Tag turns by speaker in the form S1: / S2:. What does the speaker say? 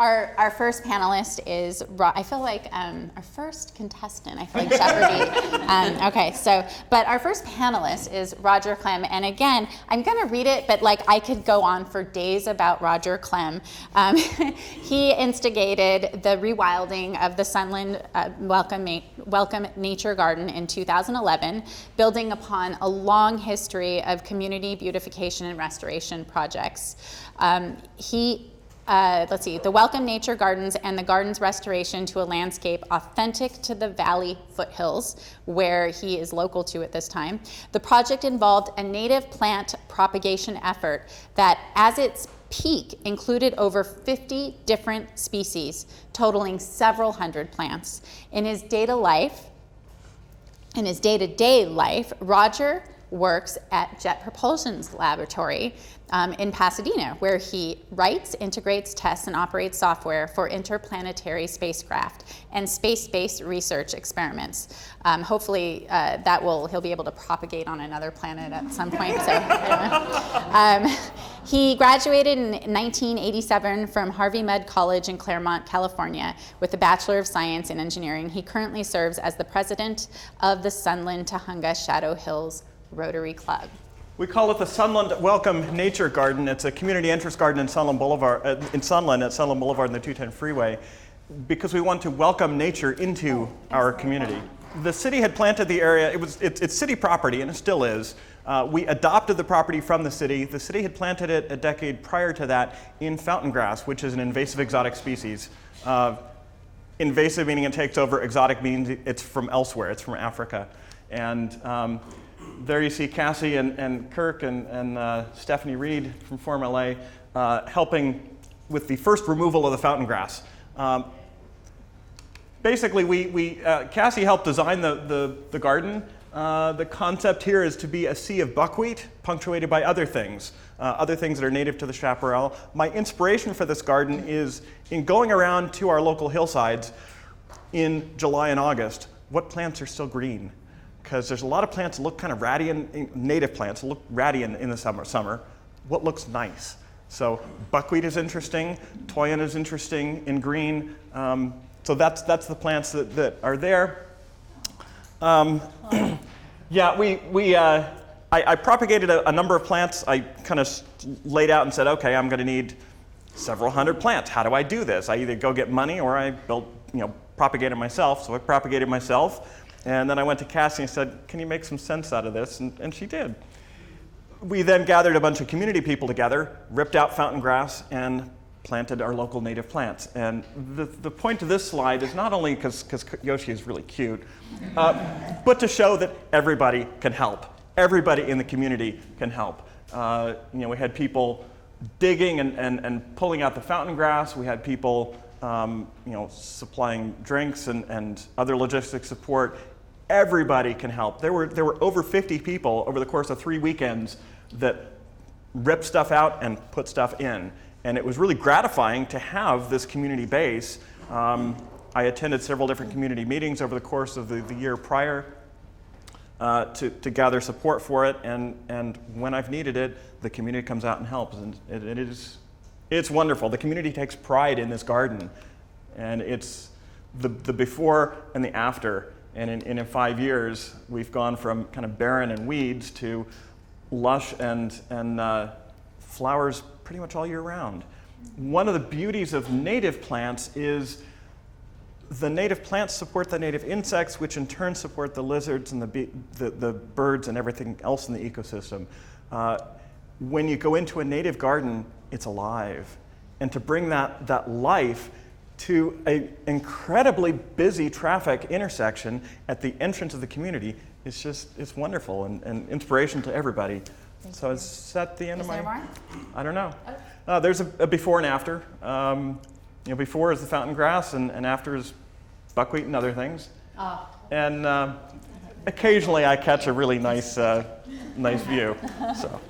S1: Our first panelist is, I feel like our first contestant, I feel like Jeopardy. Okay, but our first panelist is Roger Klemm. And again, I'm gonna read it, but like I could go on for days about Roger Klemm. He instigated the rewilding of the Sunland Welcome Nature Garden in 2011, building upon a long history of community beautification and restoration projects. The Welcome Nature Gardens and the garden's restoration to a landscape authentic to the valley foothills, where he is local to at this time. The project involved a native plant propagation effort that, as its peak, included over 50 different species, totaling several hundred plants. In his day-to-day life, Roger works at Jet Propulsion's laboratory in Pasadena, where he writes, integrates, tests, and operates software for interplanetary spacecraft and space-based research experiments. Hopefully he'll be able to propagate on another planet at some point. So, I don't know. He graduated in 1987 from Harvey Mudd College in Claremont, California, with a Bachelor of Science in Engineering. He currently serves as the president of the Sunland-Tujunga Shadow Hills Rotary Club.
S2: We call it the Sunland Welcome Nature Garden. It's a community interest garden in Sunland Boulevard, at Sunland and the 210 freeway, because we want to welcome nature into our community. The city had planted the area. It's city property, and it still is. We adopted the property from the city. The city had planted it a decade prior to that in fountain grass, which is an invasive exotic species. Invasive meaning it takes over, exotic means it's from elsewhere, it's from Africa. And there you see Cassie and Kirk and Stephanie Reed from Form LA helping with the first removal of the fountain grass. Basically, Cassie helped design the garden. The concept here is to be a sea of buckwheat punctuated by other things that are native to the chaparral. My inspiration for this garden is in going around to our local hillsides in July and August, what plants are still green? Because there's a lot of plants that look kind of ratty, native plants that look ratty in the summer. What looks nice? So buckwheat is interesting, toyon is interesting in green. So that's the plants that are there. Yeah, I propagated a number of plants. I kind of laid out and said, okay, I'm going to need several hundred plants. How do I do this? I either go get money or I propagate it myself. So I propagated myself. And then I went to Cassie and said, can you make some sense out of this? And she did. We then gathered a bunch of community people together, ripped out fountain grass, and planted our local native plants. And the point of this slide is not only because Yoshi is really cute, but to show that everybody can help. Everybody in the community can help. We had people digging and pulling out the fountain grass. We had people supplying drinks and other logistic support. Everybody can help. There were over 50 people over the course of 3 weekends that ripped stuff out and put stuff in. And it was really gratifying to have this community base. I attended several different community meetings over the course of the year prior to gather support for it. And when I've needed it, the community comes out and helps. And it's wonderful. The community takes pride in this garden. And it's the before and the after. And in 5 years, we've gone from kind of barren and weeds to lush and flowers pretty much all year round. One of the beauties of native plants is the native plants support the native insects, which in turn support the lizards and the birds and everything else in the ecosystem. When you go into a native garden, it's alive. And to bring that life to an incredibly busy traffic intersection at the entrance of the community, it's wonderful and inspiration to everybody. So is that the end of my?
S1: Is there more?
S2: I don't know. There's a before and after. Before is the fountain grass, and after is buckwheat and other things.
S1: Oh.
S2: And occasionally I catch a really nice view. So.